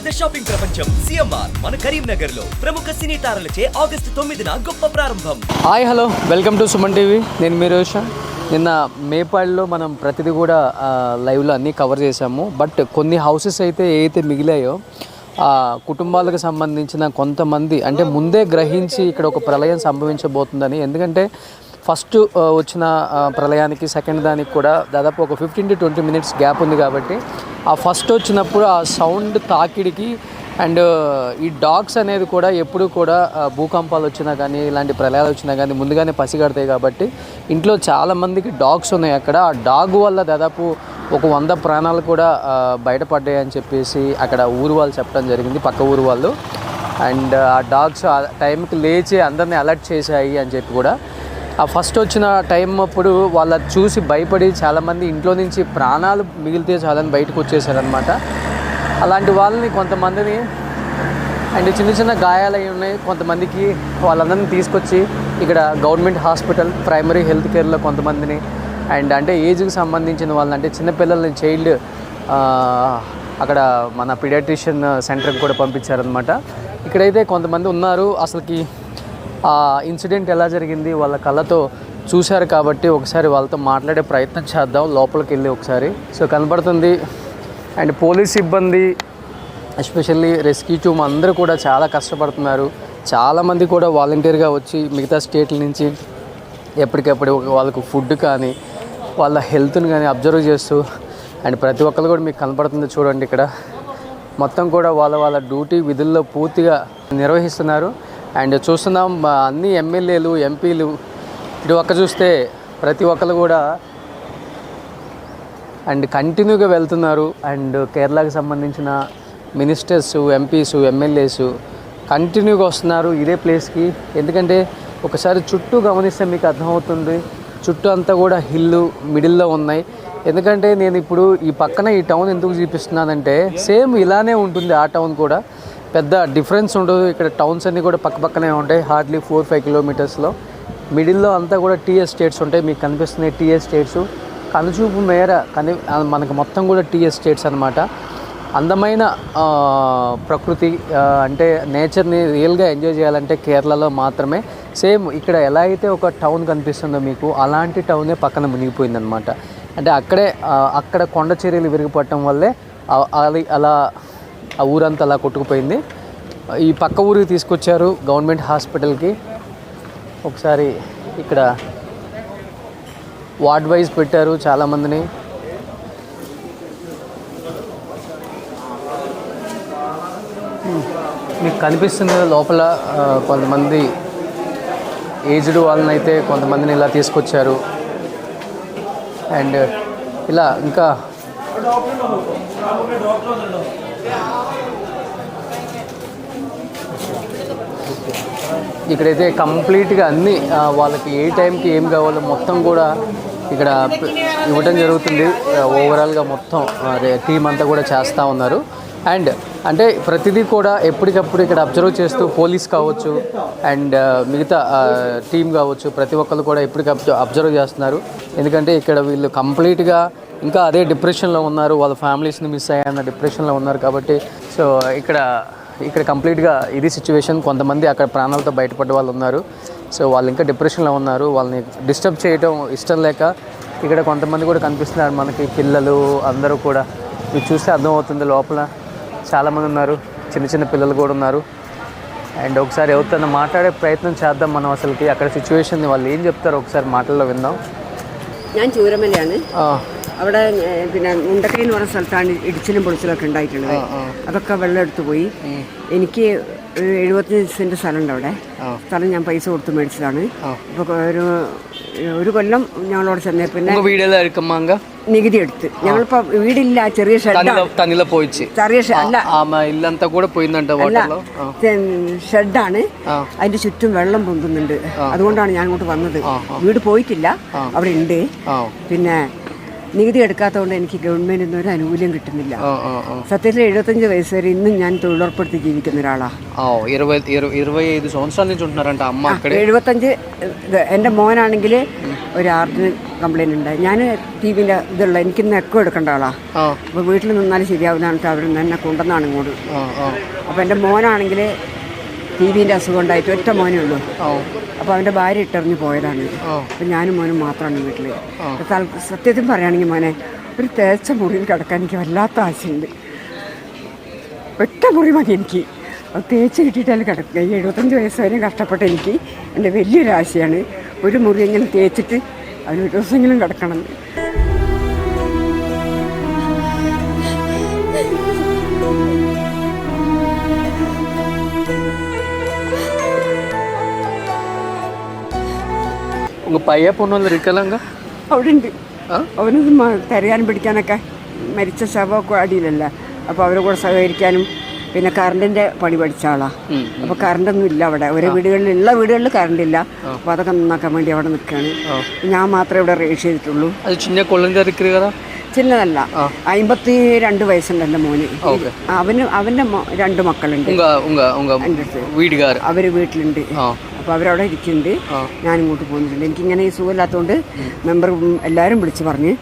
పెద్ద షాపింగ్ ప్రపంచం సిఎంఆర్ మన కరీంనగర్ లో ప్రముఖ సినీ తారలచే ఆగస్టు 9న గొప్ప ప్రారంభం. Hi hello welcome to Suman TV. నేను మీ రోషన్. నిన్న మేపాడులో మనం ప్రతిదీ కూడా లైవ్లో అన్నీ కవర్ చేసాము. బట్ కొన్ని హౌసెస్ అయితే ఏవైతే మిగిలాయో కుటుంబాలకు సంబంధించిన కొంతమంది అంటే ముందే గ్రహించి ఇక్కడ ఒక ప్రళయం సంభవించబోతుందని. ఎందుకంటే ఫస్ట్ వచ్చిన ప్రళయానికి సెకండ్ దానికి కూడా దాదాపు ఒక 15 to 20 minutes గ్యాప్ ఉంది. కాబట్టి ఆ ఫస్ట్ వచ్చినప్పుడు ఆ సౌండ్ తాకిడికి అండ్ ఈ డాగ్స్ అనేది కూడా ఎప్పుడు కూడా భూకంపాలు వచ్చినా కానీ ఇలాంటి ప్రళయాలు వచ్చినా కానీ ముందుగానే పసిగడతాయి. కాబట్టి ఇంట్లో చాలామందికి డాగ్స్ ఉన్నాయి. అక్కడ ఆ డాగ్ వల్ల దాదాపు ఒక 100 ప్రాణాలు కూడా బయటపడ్డాయి అని చెప్పేసి అక్కడ ఊరు వాళ్ళు చెప్పడం జరిగింది, పక్క ఊరు వాళ్ళు. అండ్ ఆ డాగ్స్ ఆ టైంకి లేచి అందరినీ అలర్ట్ చేశాయి అని చెప్పి కూడా. ఆ ఫస్ట్ వచ్చిన టైం అప్పుడు వాళ్ళ చూసి భయపడి చాలామంది ఇంట్లో నుంచి ప్రాణాలు మిగిలితే చాలని బయటకు వచ్చేసారనమాట. అలాంటి వాళ్ళని కొంతమందిని అండ్ చిన్న చిన్న గాయాలు అయి ఉన్నాయి కొంతమందికి, వాళ్ళందరినీ తీసుకొచ్చి ఇక్కడ గవర్నమెంట్ హాస్పిటల్ ప్రైమరీ హెల్త్ కేర్లో కొంతమందిని అండ్ అంటే ఏజ్కి సంబంధించిన వాళ్ళని అంటే చిన్నపిల్లల్ని చైల్డ్ అక్కడ మన పీడియాట్రిషియన్ సెంటర్కి కూడా పంపించారనమాట. ఇక్కడైతే కొంతమంది ఉన్నారు. అసలుకి ఆ ఇన్సిడెంట్ ఎలా జరిగింది వాళ్ళ కళ్ళతో చూశారు కాబట్టి ఒకసారి వాళ్ళతో మాట్లాడే ప్రయత్నం చేద్దాం లోపలికి వెళ్ళి ఒకసారి. సో కనబడుతుంది అండ్ పోలీస్ సిబ్బంది ఎస్పెషల్లీ రెస్క్యూ టీమ్ అందరూ కూడా చాలా కష్టపడుతున్నారు. చాలామంది కూడా వాలంటీర్గా వచ్చి మిగతా స్టేట్ల నుంచి ఎప్పటికప్పుడు వాళ్ళకు ఫుడ్ కానీ వాళ్ళ హెల్త్ని కానీ అబ్జర్వ్ చేస్తూ అండ్ ప్రతి ఒక్కరు కూడా మీకు కనపడుతుంది చూడండి. ఇక్కడ మొత్తం కూడా వాళ్ళ డ్యూటీ విధుల్లో పూర్తిగా నిర్వహిస్తున్నారు. అండ్ చూస్తున్నాం అన్ని ఎమ్మెల్యేలు ఎంపీలు ఇటు ఒక్క చూస్తే ప్రతి ఒక్కరు కూడా అండ్ కంటిన్యూగా వెళ్తున్నారు. అండ్ కేరళకు సంబంధించిన మినిస్టర్స్, ఎంపీస్, ఎమ్మెల్యేస్ కంటిన్యూగా వస్తున్నారు ఇదే ప్లేస్కి. ఎందుకంటే ఒకసారి చుట్టూ గమనిస్తే మీకు అర్థమవుతుంది, చుట్టూ అంతా కూడా హిల్లు మిడిల్లో ఉన్నాయి. ఎందుకంటే నేను ఇప్పుడు ఈ పక్కన ఈ టౌన్ ఎందుకు చూపిస్తున్నానంటే సేమ్ ఇలానే ఉంటుంది ఆ టౌన్ కూడా, పెద్ద డిఫరెన్స్ ఉండదు. ఇక్కడ టౌన్స్ అన్నీ కూడా పక్కనే ఉంటాయి, హార్డ్లీ 4-5 kilometers. మిడిల్లో అంతా కూడా టీ ఎస్టేట్స్ ఉంటాయి. మీకు కనిపిస్తున్నాయి టీ ఎస్టేట్స్. కనుచూపు మేర మనకు మొత్తం కూడా టీ ఎస్టేట్స్ అనమాట. అందమైన ప్రకృతి అంటే నేచర్ని రియల్గా ఎంజాయ్ చేయాలంటే కేరళలో మాత్రమే. సేమ్ ఇక్కడ ఎలా అయితే ఒక టౌన్ కనిపిస్తుందో మీకు అలాంటి టౌనే పక్కన మునిగిపోయిందనమాట. అంటే అక్కడ కొండ చర్యలు విరిగిపడటం వల్లే అలా ఆ ఊరంతా అలా కొట్టుకుపోయింది. ఈ పక్క ఊరికి తీసుకొచ్చారు గవర్నమెంట్ హాస్పిటల్కి. ఒకసారి ఇక్కడ వార్డ్ వైజ్ పెట్టారు చాలామందిని. మీకు కనిపిస్తుంది లోపల కొంతమంది ఏజ్డ్ వాళ్ళని అయితే కొంతమందిని ఇలా తీసుకొచ్చారు. అండ్ ఇలా ఇంకా ఇక్కడైతే కంప్లీట్గా అన్నీ వాళ్ళకి ఏ టైంకి ఏం కావాలో మొత్తం కూడా ఇక్కడ ఇవ్వడం జరుగుతుంది. ఓవరాల్గా మొత్తం టీం అంతా కూడా చేస్తూ ఉన్నారు. అండ్ అంటే ప్రతిదీ కూడా ఎప్పటికప్పుడు ఇక్కడ అబ్జర్వ్ చేస్తూ పోలీస్ కావచ్చు అండ్ మిగతా టీం కావచ్చు ప్రతి ఒక్కరు కూడా ఎప్పటికప్పుడు అబ్జర్వ్ చేస్తున్నారు. ఎందుకంటే ఇక్కడ వీళ్ళు కంప్లీట్గా ఇంకా అదే డిప్రెషన్లో ఉన్నారు, వాళ్ళ ఫ్యామిలీస్ని మిస్ అయ్యాయన్న డిప్రెషన్లో ఉన్నారు. కాబట్టి సో ఇక్కడ కంప్లీట్గా ఇది సిచ్యువేషన్. కొంతమంది అక్కడ ప్రాణాలతో బయటపడ్డ వాళ్ళు ఉన్నారు. సో వాళ్ళు ఇంకా డిప్రెషన్లో ఉన్నారు. వాళ్ళని డిస్టర్బ్ చేయడం ఇష్టం లేక ఇక్కడ కొంతమంది కూడా కనిపిస్తున్నారు మనకి, పిల్లలు అందరూ కూడా. మీరు చూస్తే అర్థమవుతుంది లోపల చాలామంది ఉన్నారు, చిన్న పిల్లలు కూడా ఉన్నారు. అండ్ ఒకసారి ఎవరితో మాట్లాడే ప్రయత్నం చేద్దాం మనం. అసలుకి അక్కడ സിറ്റുവേഷൻ వాళ్ళు ఏం చెప్తారో ఒకసారి మాటల్లో విందాం. ഞാൻ ചൂരമലയാണ്. അവിടെ പിന്നെ മുണ്ടക്കൈ എന്ന് പറഞ്ഞ സ്ഥലത്താണ് ഇടിച്ചിലും പൊളിച്ചിലൊക്കെ ഉണ്ടായിട്ടുള്ളത്. അതൊക്കെ വെള്ളം എടുത്തു പോയി. എനിക്ക് 75 സെന്റ് സ്ഥലമുണ്ട് അവിടെ. സ്ഥലം ഞാൻ പൈസ കൊടുത്ത് മേടിച്ചതാണ്. അപ്പോൾ ഒരു കൊല്ലം ഞങ്ങളോട് ചെന്നേ പിന്നെ നികുതി എടുത്ത് ഞങ്ങളിപ്പോൾ വീടില്ല, ചെറിയ ഷെഡാണ്. അതിന്റെ ചുറ്റും വെള്ളം പൊന്തുന്നുണ്ട്. അതുകൊണ്ടാണ് ഞാൻ ഇങ്ങോട്ട് വന്നത്. വീട് പോയിട്ടില്ല, അവിടെ ഉണ്ട്. പിന്നെ നികുതി എടുക്കാത്തതുകൊണ്ട് എനിക്ക് ഗവൺമെൻറ്റിൽ നിന്ന് ഒരു ആനുകൂല്യം കിട്ടുന്നില്ല. സത്യത്തിൽ 75 വയസ്സ് വരെ ഇന്നും ഞാൻ തൊഴിലുറപ്പെടുത്തി ജീവിക്കുന്ന ഒരാളാണ്. 25 సంవత్సరాల నుంచి ఉంటున్నారంట అమ్మ అక్కడే. 75 എൻ്റെ മോനാണെങ്കിൽ ഒരു ഹാർട്ടിന് കംപ്ലൈൻറ്റ് ഉണ്ട്. ഞാൻ ടി വിൻ്റെ ഇതുള്ള എനിക്കിന്ന് എക്കോ എടുക്കേണ്ട ആളാണ്. അപ്പോൾ വീട്ടിൽ നിന്നാലും ശരിയാവുന്നതാണ് അവർ എന്നെ കൊണ്ടുവന്നാണ് ഇങ്ങോട്ട്. അപ്പോൾ എൻ്റെ മോനാണെങ്കിൽ ടി വിൻ്റെ അസുഖം ഉണ്ടായിട്ട് ഒറ്റ മോനേ ഉള്ളൂ. അപ്പോൾ അവൻ്റെ ഭാര്യ ഇട്ടെറിഞ്ഞ് പോയതാണ്. അപ്പോൾ ഞാനും മോനും മാത്രമാണ് വീട്ടിൽ. സത്യത്തിൽ പറയുകയാണെങ്കിൽ മോനെ ഒരു തേച്ച മുറിയിൽ കിടക്കാൻ എനിക്ക് വല്ലാത്ത ആശയുണ്ട്. ഒറ്റ മുറി മതി എനിക്ക്. അത് തേച്ച് കിട്ടിയിട്ടാലും കിടക്കുക. 75 വയസ്സ് വരെ കഷ്ടപ്പെട്ട എനിക്ക് എൻ്റെ വലിയൊരു ആശയാണ് ഒരു മുറി എങ്ങനെ തേച്ചിട്ട് അതിന് ഒരു ദിവസമെങ്കിലും കിടക്കണം. உங்கள் பையன் பொண்ணு இருக்கலாங்க അവിടെ ഉണ്ട്. അവനൊന്നും തിരയാനും പിടിക്കാനൊക്കെ മരിച്ച ശവമൊക്കെ അടിയിലല്ല. അപ്പോൾ അവരെ കൂടെ സഹകരിക്കാനും പിന്നെ കറണ്ടിൻ്റെ പണി പഠിച്ച ആളാണ്. അപ്പോൾ കറണ്ടൊന്നും ഇല്ല അവിടെ. ഓരോ വീടുകളിൽ കറണ്ട് ഇല്ല. അപ്പോൾ അതൊക്കെ നന്നാക്കാൻ വേണ്ടി അവിടെ നിൽക്കുകയാണ്. ഞാൻ മാത്രമേ ഇവിടെ രജിസ്റ്റർ ചെയ്തിട്ടുള്ളൂ. അത് ചിന്ന കൊള്ളുന്ന ചിന്നതല്ല. 52 വയസ്സുണ്ട് എൻ്റെ മോന്. അവൻ്റെ 2 മക്കളുണ്ട്. അവർ വീട്ടിലുണ്ട്. അപ്പോൾ അവരവിടെ ഇരിക്കുന്നുണ്ട്. ഞാനിങ്ങോട്ട് പോകുന്നുണ്ട്. എനിക്കിങ്ങനെ ഈ സുഖമില്ലാത്തതുകൊണ്ട് മെമ്പർ എല്ലാവരും വിളിച്ച് പറഞ്ഞ്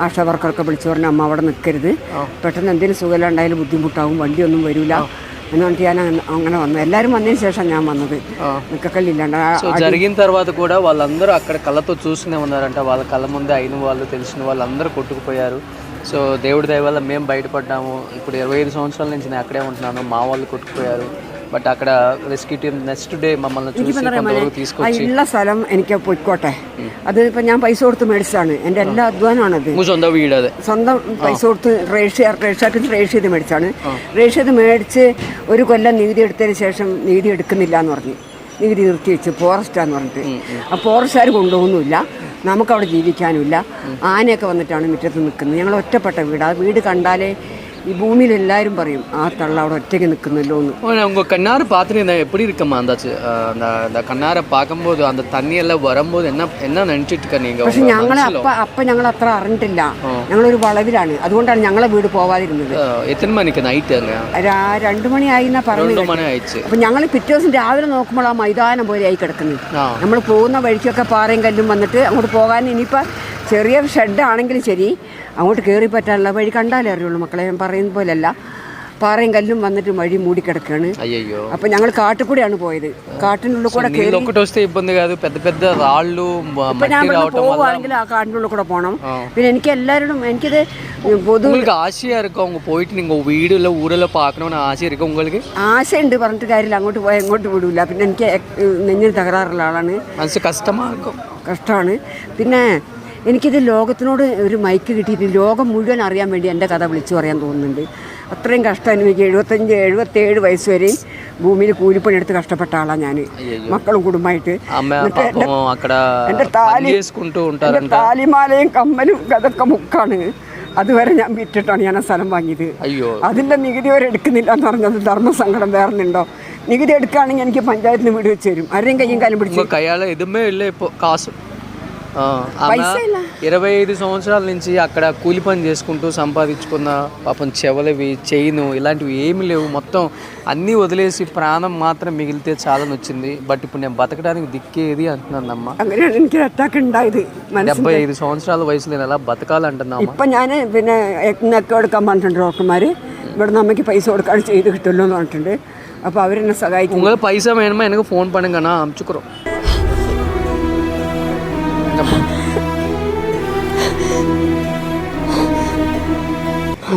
ആശാ വർക്കറൊക്കെ വിളിച്ച് പറഞ്ഞ് അമ്മ അവിടെ നിൽക്കരുത്, പെട്ടെന്ന് എന്തെങ്കിലും സുഖമില്ലാണ്ടായാലും ബുദ്ധിമുട്ടാവും, വണ്ടിയൊന്നും വരില്ല എന്ന് പറഞ്ഞിട്ട് ഞാൻ അങ്ങനെ వന്നു. എല്ലാവരും వన్నതിന് శేషం ഞാൻ వన్నది. నిక్కకళ్ళు ఇల్లండి. సో జరిగిన తర్వాత కూడా వాళ్ళందరూ అక్కడ కళ్ళతో చూస్తూనే ఉన్నారంట. వాళ్ళ కళ్ళ ముందే అయిన వాళ్ళు తెలిసిన వాళ్ళందరూ కొట్టుకుపోయారు. సో దేవుడి దయ వల్ల మేము బయటపడ్డాము. ఇప్పుడు 25 సంవత్సరాల నుంచి నేను అక్కడే ఉంటున్నాను. మా వాళ్ళు కొట్టుకుపోయారు. బట్ అక్కడ రెస్క్యూ టీమ్ నెక్స్ట్ డే మమ్మల్ని చూసి కొంతవరకు తీసుకొచ్చి ഉള്ള സ്ഥലം എനിക്ക് പൊയ്ക്കോട്ടെ. അത് ഇപ്പം ഞാൻ പൈസ കൊടുത്ത് മേടിച്ചതാണ്. എൻ്റെ എല്ലാ അധ്വാനമാണത്. സ്വന്തം വീട്, അതെ, സ്വന്തം പൈസ കൊടുത്ത് രജിസ്റ്റർ ചെയ്ത് മേടിച്ചാണ്. രജിസ്റ്റർ ചെയ്ത് മേടിച്ച് ഒരു കൊല്ലം നികുതി എടുത്തതിന് ശേഷം നികുതി എടുക്കുന്നില്ല എന്ന് പറഞ്ഞ് നികുതി നിർത്തി വെച്ച് ഫോറസ്റ്റാന്ന് പറഞ്ഞിട്ട്. ആ ഫോറസ്റ്റുകാർ കൊണ്ടുപോകുന്നുമില്ല, നമുക്കവിടെ ജീവിക്കാനുമില്ല. ആനയൊക്കെ വന്നിട്ടാണ് മുറ്റത്ത് നിൽക്കുന്നത്. ഞങ്ങൾ ഒറ്റപ്പെട്ട വീട്. ആ വീട് കണ്ടാലേ ഈ ഭൂമിയിൽ എല്ലാവരും പറയും ആ തള്ള അവിടെ ഒറ്റയ്ക്ക് നിൽക്കുന്നല്ലോ എന്ന്. உங்கள் கண்ணார பார்த்துட்டு எப்படி இருக்கம்மா அந்தாச்சு? அந்த கண்ணாரை பார்க்கும்போது அந்த தண்ணியெல்லாம் வரும்போது என்ன நினச்சிட்டு இருக்க நீங்கள்? പക്ഷെ ഞങ്ങൾ അത്ര അറിഞ്ഞിട്ടില്ല. ഞങ്ങളൊരു വളവിലാണ്, അതുകൊണ്ടാണ് ഞങ്ങളെ വീട് പോവാതിരുന്നത്. എത്ര മണിക്ക് നൈറ്റ്? 2 മണിയായി എന്നാ പറയുന്നത്. അപ്പൊ ഞങ്ങൾ പിറ്റേ ദിവസം രാവിലെ നോക്കുമ്പോൾ ആ മൈതാനം പോലെ ആയി കിടക്കുന്നത്. നമ്മൾ പോകുന്ന വഴിക്കൊക്കെ പാറയും കല്ലും വന്നിട്ട് അങ്ങോട്ട് പോകാൻ ഇനിയിപ്പോൾ ചെറിയ ഷെഡാണെങ്കിലും ശരി അങ്ങോട്ട് കയറി പറ്റാനുള്ള വഴി കണ്ടാലേ അറിയുള്ളൂ മക്കളെ. ഞാൻ പറയുന്ന പോലെയല്ല, പാറയും കല്ലും വന്നിട്ട് വഴി മൂടിക്കിടക്കുകയാണ്. അപ്പൊ ഞങ്ങൾ കാട്ടിൽ കൂടെയാണ് പോയത്. കാട്ടിനുള്ളിൽ കൂടെ പോവുകയാണെങ്കിൽ ആ കാട്ടിൻ്റെ ഉള്ളിൽ കൂടെ പോകണം. പിന്നെ എനിക്ക് എല്ലാവരോടും എനിക്കിത് ആശയുണ്ട്, പറഞ്ഞിട്ട് കാര്യമില്ല. അങ്ങോട്ട് പോയാൽ എങ്ങോട്ട് വിടൂല. പിന്നെ എനിക്ക് നെഞ്ഞിന് തകരാറുള്ള ആളാണ്. കഷ്ടമാണ്. പിന്നെ എനിക്കിത് ലോകത്തിനോട് ഒരു മൈക്ക് കിട്ടിയിട്ട് ലോകം മുഴുവൻ അറിയാൻ വേണ്ടി എൻ്റെ കഥ വിളിച്ചു പറയാൻ തോന്നുന്നുണ്ട്. അത്രയും കഷ്ടം എനിക്ക് 75-77 വയസ്സ് വരെയും ഭൂമിയിൽ കൂലിപ്പണിയെടുത്ത് കഷ്ടപ്പെട്ട ആളാണ് ഞാൻ, മക്കളും കുടുംബമായിട്ട്. എൻ്റെ താലിമാലയും കമ്മലും അതൊക്കെ മുക്കാണ്. അതുവരെ ഞാൻ വിറ്റിട്ടാണ് ഞാൻ ആ സ്ഥലം വാങ്ങിയത്. അതിൻ്റെ നികുതി വരെ എടുക്കുന്നില്ല എന്ന് പറഞ്ഞത് ധർമ്മസങ്കടം വേറെന്നുണ്ടോ? നികുതി എടുക്കുകയാണെങ്കിൽ എനിക്ക് പഞ്ചായത്തിന് വീട് വെച്ച് തരും. ആരെയും കയ്യും കാലും പിടിച്ചു. 25 సంవత్సరాల నుంచి అక్కడ కూలి పని చేసుకుంటూ సంపాదించుకున్న పాపం చెవలవి, చైను ఇలాంటివి ఏమీ లేవు. మొత్తం అన్నీ వదిలేసి ప్రాణం మాత్రం మిగిలితే చాలని వచ్చింది. బట్ ఇప్పుడు నేను బతకడానికి దిక్కేది అంటున్నానమ్మా. 75 సంవత్సరాల వయసులో నేను ఎలా బతకాలంటున్నామా? ഇപ്പം ഞാൻ പിന്നെ എക്കെ എടുക്കാൻ പറഞ്ഞിട്ടുണ്ട് ഡോക്ടർമാർ. ഇവിടെ നമ്മൾക്ക് പൈസ കൊടുക്കാൻ ചെയ്ത് കിട്ടുമല്ലോ എന്ന് പറഞ്ഞിട്ടുണ്ട്. അപ്പോൾ അവരെന്നെ സഹായിക്കും. നിങ്ങൾ പൈസ വേണമോ എനിക്ക് ഫോൺ പണുங்க, நான் அனுப்பிச்சுக்கிறோம்.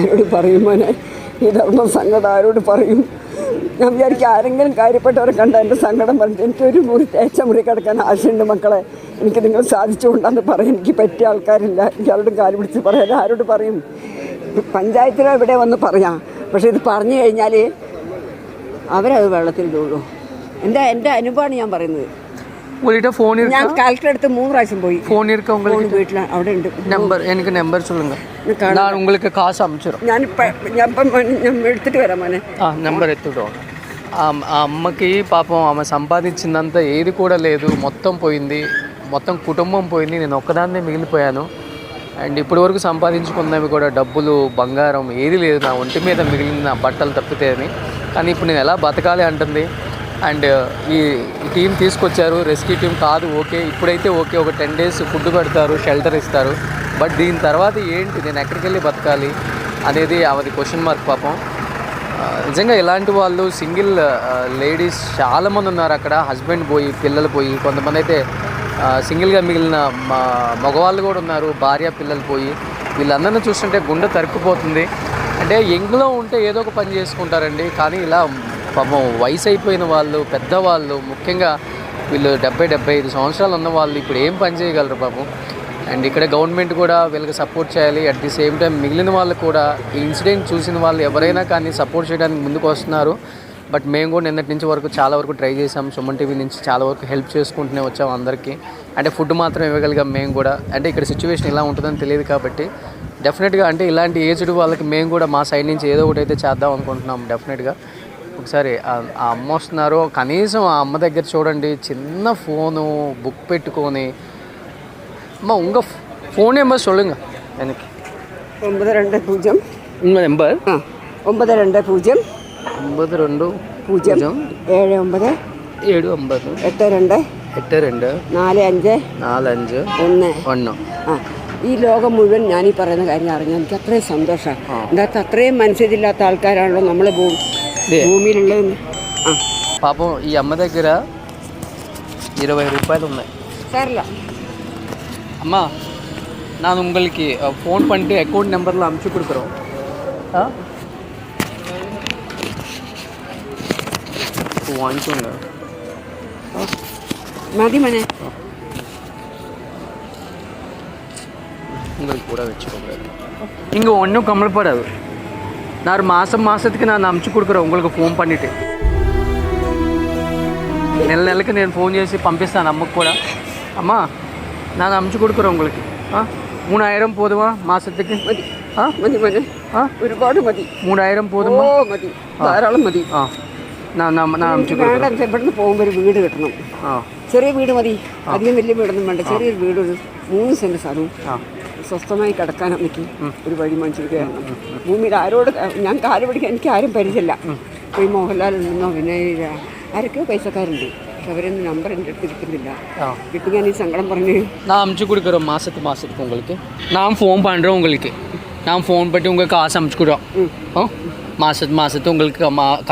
ആരോട് പറയും മോനെ ഈ ധർമ്മ സങ്കടം? ആരോട് പറയും? ഞാൻ വിചാരിക്കും ആരെങ്കിലും കാര്യപ്പെട്ടവരെ കണ്ട എൻ്റെ സങ്കടം പറഞ്ഞിട്ട് എനിക്കൊരു മുറി തേച്ച മുറി കിടക്കാൻ ആശയുണ്ട് മക്കളെ. എനിക്ക് നിങ്ങൾ സാധിച്ചുകൊണ്ടാന്ന് പറയും. എനിക്ക് പറ്റിയ ആൾക്കാരില്ല. എനിക്ക് അവരോട് കാല് പിടിച്ച് പറയാൻ ആരോട് പറയും? പഞ്ചായത്തിലോ ഇവിടെ വന്ന് പറയാം. പക്ഷേ ഇത് പറഞ്ഞു കഴിഞ്ഞാൽ അവരത് വെള്ളത്തിൽ ഇടുള്ളൂ. എൻ്റെ അനുഭവമാണ് ഞാൻ പറയുന്നത്. ഞാൻ കാൽക്കുലേറ്റർ എടുത്ത് 3 പ്രാവശ്യം പോയി. വീട്ടിൽ അവിടെ ഉണ്ട് നമ്പർ. എനിക്ക് നമ്പർ சொல்லுங்க, நான் உங்களுக்கு காசு அனுப்பிச்சிரோம். ഞാൻ എടുത്തിട്ട് വരാം മോനെ. నెంబర్ ఎత్తుడో. ఆ అమ్మకి పాపం ఆమె సంపాదించిందంతా ఏది కూడా లేదు, మొత్తం పోయింది. మొత్తం కుటుంబం పోయింది. నేను ఒక్కదాన్నే మిగిలిపోయాను. అండ్ ఇప్పటి వరకు సంపాదించుకున్నవి కూడా డబ్బులు, బంగారం ఏది లేదు, నా ఒంటి మీద మిగిలిన బట్టలు తప్పితే అని. కానీ ఇప్పుడు నేను ఎలా బతకాలి అంటుంది. అండ్ ఈ టీం తీసుకొచ్చారు, రెస్క్యూ టీం కాదు, ఓకే ఇప్పుడైతే ఓకే, ఒక 10 days ఫుడ్ పెడతారు, షెల్టర్ ఇస్తారు. బట్ దీని తర్వాత ఏంటి, నేను ఎక్కడికి వెళ్ళి బతకాలి అనేది అది క్వశ్చన్ మార్క్ పాపం. నిజంగా ఇలాంటి వాళ్ళు సింగిల్ లేడీస్ చాలామంది ఉన్నారు అక్కడ. హస్బెండ్ పోయి, పిల్లలు పోయి, కొంతమంది అయితే సింగిల్గా మిగిలిన మగవాళ్ళు కూడా ఉన్నారు, భార్య పిల్లలు పోయి. వీళ్ళందరినీ చూస్తుంటే గుండె తరుక్కుపోతుంది. అంటే యంగ్లో ఉంటే ఏదో ఒక పని చేసుకుంటారండి, కానీ ఇలా పాపం వయసు అయిపోయిన వాళ్ళు, పెద్దవాళ్ళు, ముఖ్యంగా వీళ్ళు 70-75 సంవత్సరాలు ఉన్న వాళ్ళు ఇప్పుడు ఏం పని చేయగలరు పాపం. అండ్ ఇక్కడ గవర్నమెంట్ కూడా వీళ్ళకి సపోర్ట్ చేయాలి. అట్ ది సేమ్ టైం మిగిలిన వాళ్ళు కూడా ఈ ఇన్సిడెంట్ చూసిన వాళ్ళు ఎవరైనా కానీ సపోర్ట్ చేయడానికి ముందుకు వస్తున్నారు. బట్ మేము కూడా నిన్నటి నుంచి వరకు చాలా వరకు ట్రై చేసాం. సుమన్ టీవీ నుంచి చాలా వరకు హెల్ప్ చేసుకుంటూనే వచ్చాం అందరికీ. అంటే ఫుడ్ మాత్రం ఇవ్వగలిగాం మేము కూడా. అంటే ఇక్కడ సిచ్యువేషన్ ఇలా ఉంటుందని తెలియదు కాబట్టి డెఫినెట్గా అంటే ఇలాంటి ఏజ్డ్ వాళ్ళకి మేము కూడా మా సైడ్ నుంచి ఏదో ఒకటి అయితే చేద్దాం అనుకుంటున్నాం డెఫినెట్గా. ఒకసారి ఆ అమ్మ వస్తున్నారు, కనీసం ఆ అమ్మ దగ్గర చూడండి, చిన్న ఫోను బుక్ పెట్టుకొని. అమ్మ ఉంగ ఫోన్ నెంబర్ சொல்லுங்க எனக்கு. 920 உங்கள் நம்பர் 920 92 0 79 7 82 82 45 45 1 ആ ഈ ലോകം മുഴുവൻ ഞാൻ ഈ പറയുന്ന കാര്യം അറിഞ്ഞാൽ എനിക്ക് അത്രയും സന്തോഷമാണ്. എന്താ അത്രയും മനസ്സിലില്ലാത്ത ആൾക്കാരാണല്ലോ നമ്മൾ భూమిയിലുള്ളത്. పాపం ఈ అమ్మ దగ్గర 20 రూపాయలు ఉన్నాయి. సర్లే அம்மா நான் உங்களுக்கு ஃபோன் பண்ணிட்டு அக்கௌண்ட் நம்பரில் அனுப்பிச்சி கொடுக்குறோம். வாங்கிக்கோங்க. மதி மனே உங்களுக்கு கூட வச்சுக்கோங்க. இங்கே ஒன்றும் கவலைப்படாது. நான் மாதத்துக்கு நான் அனுப்பிச்சி கொடுக்குறேன் உங்களுக்கு ఫోన్ பண்ணிவிட்டு. నెలకి నేను ఫోన్ చేసి పంపిస్తాను అమ్మకు కూడా. అమ్మా நான் அனுப்பிச்சி கொடுக்குறேன் உங்களுக்கு. 3000 போதுமா மாதத்துக்கு? மதி மதி மதி ഒരുപാട് മതി. 3000 പോതുമോ? മതി, ധാരാളം മതി. நான் அனுப்பிச்சி கொடுக்குறேன். ഇവിടുന്ന് പോകുമ്പോൾ ഒരു വീട് കെട്ടണം. ചെറിയ വീട് മതി, അധികം വലിയ വീടൊന്നും വേണ്ട. ചെറിയൊരു വീട്, ഒരു 3 സെന്റ് സ്ഥലവും സ്വസ്ഥമായി കിടക്കാൻ അമ്മയ്ക്ക് ഒരു വഴി മനസ്സിലാക്കണം. ഭൂമിയിൽ ആരോട് ഞാൻ കാല് പിടിക്കാൻ എനിക്ക് ആരും പരിചയമില്ല. ഇപ്പോൾ ഈ മോഹൻലാൽ നിന്നോ പിന്നെ ആരൊക്കെയോ പൈസക്കാരുണ്ട്, പക്ഷെ അവരൊന്നും നമ്പർ എൻ്റെ അടുത്ത് കിട്ടുന്നില്ല. കിട്ടി ഞാൻ ഈ സങ്കടം പറഞ്ഞ് நான் அனுப்பிச்சி கொடுக்குறேன் மாதத்துக்கு உங்களுக்கு. நான் ஃபோன் பண்ணுறேன் உங்களுக்கு. நான் ஃபோன் பண்ணி உங்களுக்கு காசு அனுப்பிச்சி கொடுறோம். மாதத்துக்கு உங்களுக்கு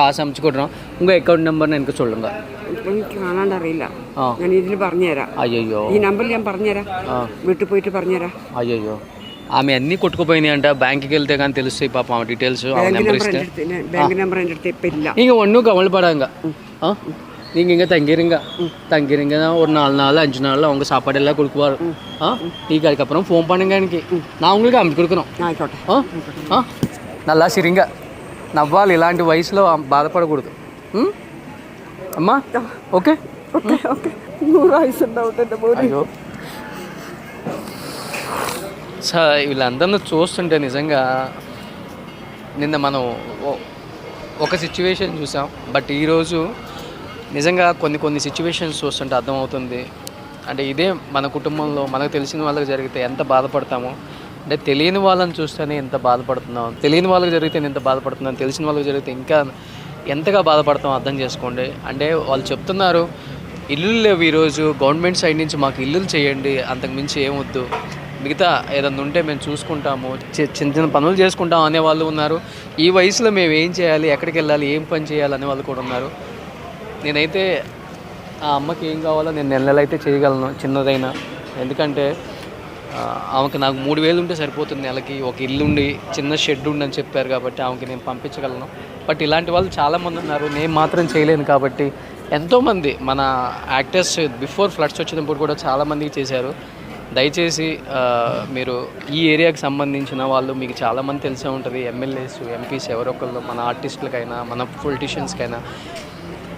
காசு அனுப்பிச்சி கொடுறோம். உங்கள் அக்கௌண்ட் நம்பர்னு எனக்கு சொல்லுங்கள். ഇപ്പം എനിക്ക് കാണാണ്ട് അറിയില്ല. ഞാൻ ഇതിൽ പറഞ്ഞുതരാം. అయ్యయ్యో ఈ నంబర్లు ഞാൻ പറഞ്ഞുതരാം, വീട്ടിൽ పోയിട്ട് പറഞ്ഞുതരാം. అయ్యయ్యో ఆమె అన్నీ కొట్టుకుపోయినాయి అంట. బ్యాంక్కి వెళ్తే కానీ తెలుస్తాయి పాపం ఆమె డీటెయిల్స్. ബാങ്ക് നമ്പർ എൻ്റെ അടുത്ത് ഇപ്പം ഇല്ല. நீங்கள் ஒன்றும் கவலைப்படாங்க. நீங்கள் இங்கே தங்கிருங்க ஒரு 4 நாள் 5 நாளில் அவங்க சாப்பாடு எல்லாம் கொடுக்குவார். நீங்கள் அதுக்கப்புறம் ஃபோன் பண்ணுங்க எனக்கு, நான் உங்களுக்கு அனுப்பி கொடுக்குறோம். ആയിക്കോട്ടെ. నల్లా సిరింగా నవ్వాలి, ఇలాంటి వయసులో బాధపడకూడదు. అమ్మా ఓకే ఓకే ఓకే 100 ఆయుసు ఉండవుతుంది എൻ്റെ పోనీ. అయ్యో సార్ వీళ్ళందరినీ చూస్తుంటే నిజంగా నిన్న మనం ఒక సిచ్యువేషన్ చూసాం. బట్ ఈరోజు నిజంగా కొన్ని సిచ్యువేషన్స్ చూస్తుంటే అర్థమవుతుంది. అంటే ఇదే మన కుటుంబంలో మనకు తెలిసిన వాళ్ళకి జరిగితే ఎంత బాధపడతామో, అంటే తెలియని వాళ్ళని చూస్తేనే ఎంత బాధపడుతున్నాం, తెలియని వాళ్ళకి జరిగితే ఎంత బాధపడుతున్నాం, తెలిసిన వాళ్ళకి జరిగితే ఇంకా ఎంతగా బాధపడతాం అర్థం చేసుకోండి. అంటే వాళ్ళు చెప్తున్నారు ఇల్లులు లేవు ఈరోజు, గవర్నమెంట్ సైడ్ నుంచి మాకు ఇల్లులు చేయండి, అంతకుమించి ఏమొద్దు, మిగతా ఏదన్నా ఉంటే మేము చూసుకుంటాము, చిన్న చిన్న పనులు చేసుకుంటాం అనే వాళ్ళు ఉన్నారు. ఈ వయసులో మేము ఏం చేయాలి, ఎక్కడికి వెళ్ళాలి, ఏం పని చేయాలి అనే వాళ్ళు కూడా ఉన్నారు. నేనైతే ఆ అమ్మకి ఏం కావాలో నేను నెలైతే చేయగలను చిన్నదైనా. ఎందుకంటే ఆమెకి నాకు 3000 ఉంటే సరిపోతుంది నెలకి. ఒక ఇల్లు ఉండి చిన్న షెడ్ ఉండని చెప్పారు కాబట్టి ఆమెకి నేను పంపించగలను. బట్ ఇలాంటి వాళ్ళు చాలామంది ఉన్నారు, నేను మాత్రం చేయలేను. కాబట్టి ఎంతోమంది మన యాక్టర్స్ బిఫోర్ ఫ్లడ్స్ వచ్చినప్పుడు కూడా చాలామందికి చేశారు. దయచేసి మీరు ఈ ఏరియాకి సంబంధించిన వాళ్ళు మీకు చాలామంది తెలిసే ఉంటుంది, ఎమ్మెల్యేస్ ఎంపీస్ ఎవరొకళ్ళు, మన ఆర్టిస్టులకైనా మన పొలిటీషియన్స్కైనా.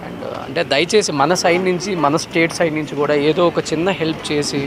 అండ్ అంటే దయచేసి మన సైడ్ నుంచి, మన స్టేట్ సైడ్ నుంచి కూడా ఏదో ఒక చిన్న హెల్ప్ చేసి